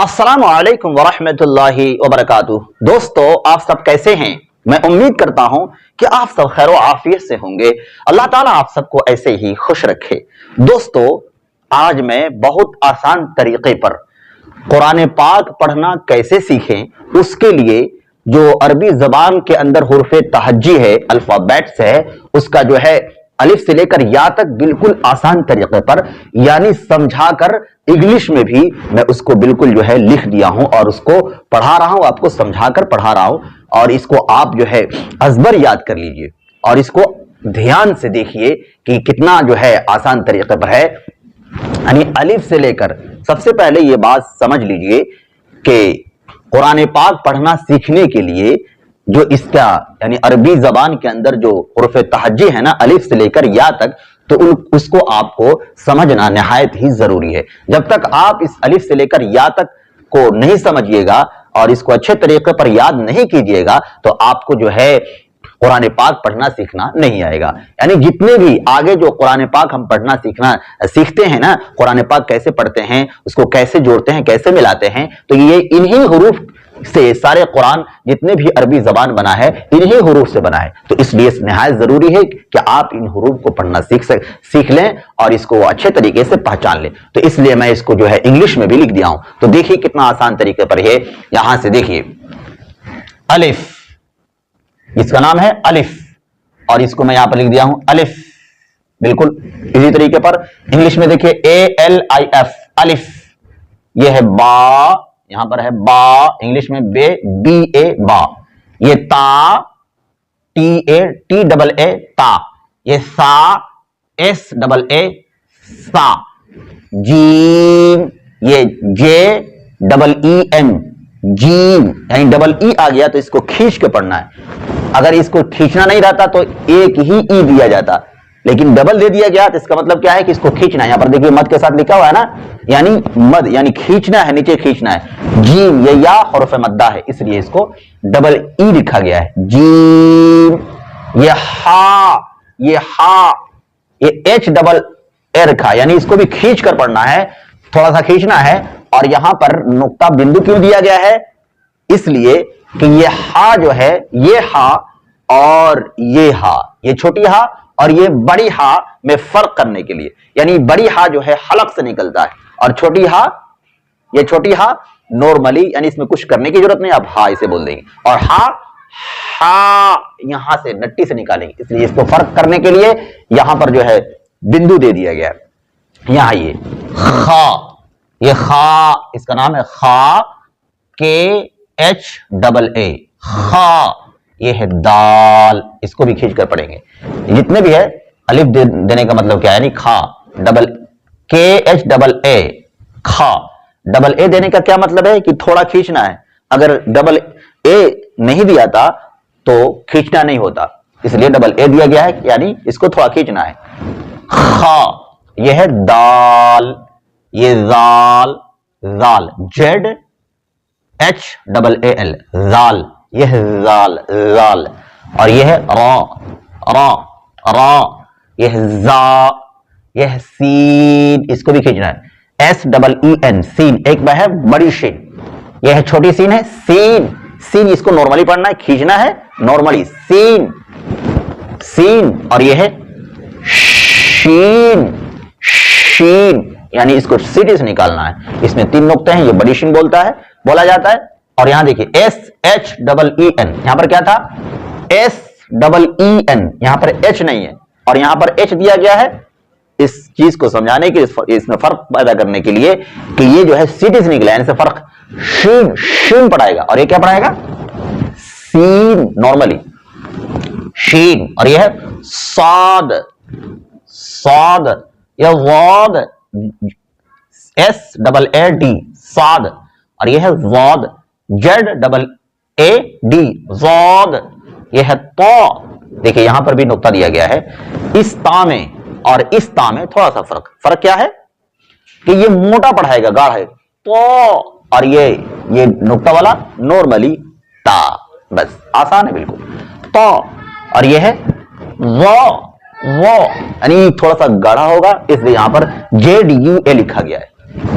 अस्सलाम वालेकुम वरहमतुल्लाहि वबरकातुह। दोस्तों, आप सब कैसे हैं? मैं उम्मीद करता हूं कि आप सब खैर व आफियत से होंगे। अल्लाह ताला आप सबको ऐसे ही खुश रखे। दोस्तों, आज मैं बहुत आसान तरीके पर कुरान पाक पढ़ना कैसे सीखें, उसके लिए जो अरबी जबान के अंदर हुर्फ तहज्जी है, अल्फाबेट्स है, उसका जो है अलिफ से लेकर या तक बिल्कुल आसान तरीके पर यानी समझाकर इंग्लिश में भी मैं उसको बिल्कुल जो है लिख दिया हूं और उसको पढ़ा रहा हूं, आपको समझाकर पढ़ा रहा हूं। और इसको आप जो है अजबर याद कर लीजिए और इसको ध्यान से देखिए कि कितना जो है आसान तरीके पर है। यानी अलिफ से लेकर सबसे पहले ये बात समझ लीजिए कि कुरान पाक पढ़ना सीखने के लिए जो इसका यानी अरबी जबान के अंदर जो हुर्फ तहज्जी है ना, अलिफ से लेकर या तक, तो उसको आपको समझना निहायत ही जरूरी है। जब तक आप इस अलिफ से लेकर या तक को नहीं समझिएगा और इसको अच्छे तरीके पर याद नहीं कीजिएगा तो आपको जो है कुरान पाक पढ़ना सीखना नहीं आएगा। यानी जितने भी आगे जो कुरान पाक हम पढ़ना सीखते हैं ना, कुरान पाक कैसे पढ़ते हैं, उसको कैसे जोड़ते हैं, कैसे मिलाते हैं, तो ये इन्हीं हुरूफ से सारे कुरान जितने भी अरबी जबान बना है इन्हीं हुरूफ से बना है। तो इसलिए निहायत जरूरी है कि आप इन हुरूफ को पढ़ना सीख लें और इसको अच्छे तरीके से पहचान लें। तो इसलिए मैं इसको जो है इंग्लिश में भी लिख दिया हूं। तो देखिए कितना आसान तरीके पर है। यहां से देखिए अलिफ, इसका नाम है अलिफ और इसको मैं यहां पर लिख दिया हूं अलिफ। बिल्कुल इसी तरीके पर इंग्लिश में देखिए ALIF अलिफ। यह है बा, यहां पर है बा, इंग्लिश में बे, BA बा। ये ता, TAA ता। ये सा, SAA सा। जीम, ये JEEM जीम, यानी डबल ई आ गया तो इसको खींच के पढ़ना है। अगर इसको खींचना नहीं रहता तो एक ही ई दिया जाता, लेकिन डबल दे दिया गया तो इसका मतलब क्या है कि इसको खींचना है। यहां पर देखिए मद के साथ लिखा हुआ है ना, यानी मद यानी खींचना है, नीचे खींचना है। जीम, ये या हुर्फ मद्दा है, इसलिए इसको डबल ई लिखा गया है, जीम। ये हा, ये H डबल ए रखा, यानी इसको भी खींच कर पढ़ना है, थोड़ा सा खींचना है। और यहां पर नुक्ता बिंदु क्यों दिया गया है? इसलिए कि ये हा जो है, ये हा और ये हा, ये छोटी हा और ये बड़ी हा में फर्क करने के लिए, यानी बड़ी हा जो है हलक से निकलता है और छोटी हा, ये छोटी हा नॉर्मली, यानी इसमें कुछ करने की जरूरत नहीं, आप हा इसे बोल देंगे। और हा यहां से नट्टी से निकालेंगे, इसलिए इसको फर्क करने के लिए यहां पर जो है बिंदु दे दिया गया है। यहां ये खा, ये खा, इसका नाम है खा, KHAA खा। ये है दाल, इसको भी खींच कर पढ़ेंगे। जितने भी है अलिफ देने का मतलब क्या है, यानी खा, डबल KHAA खा। डबल ए देने का क्या मतलब है कि थोड़ा खींचना है। अगर डबल ए नहीं दिया था तो खींचना नहीं होता, इसलिए डबल ए दिया गया है, यानी इसको थोड़ा खींचना है। खा, यह है दाल, ये जाल, जाल ZHAAL जाल, यह जाल, जाल। और यह है रा, यह जा, यह सीन, इसको भी खींचना है, SEEN सीन। एक है बड़ी शीन, यह है छोटी सीन है, सीन इसको नॉर्मली पढ़ना है, खींचना है नॉर्मली, सीन। और यह है शीन, यानी इसको सीधी से निकालना है। इसमें 3 नुक्ते हैं, ये बड़ी शीन बोला जाता है। और यहां देखिए SHEEN, यहां पर क्या था, SEEN, यहां पर H नहीं है और यहां पर H दिया गया है। इस चीज को समझाने के, इसमें फर्क पैदा करने के लिए कि ये जो है सीधी से निकला, यानी से फर्क शीन पढ़ाएगा और ये क्या पढ़ाएगा, सीन नॉर्मली, शीन। और यह है साद, यह वाद, SAAD साद। और यह है वाद, ZAAD वाद। यह है तो, देखिए यहां पर भी नुक्ता दिया गया है। इस ता में और इस ता में थोड़ा सा फर्क क्या है कि ये मोटा पढ़ाएगा, गाढ़ा है तो, और ये नुक्ता वाला नॉर्मली ता, बस आसान है बिल्कुल तो। और यह है वो, यानी थोड़ा सा गाढ़ा होगा, इसलिए यहां पर JDUA लिखा गया है।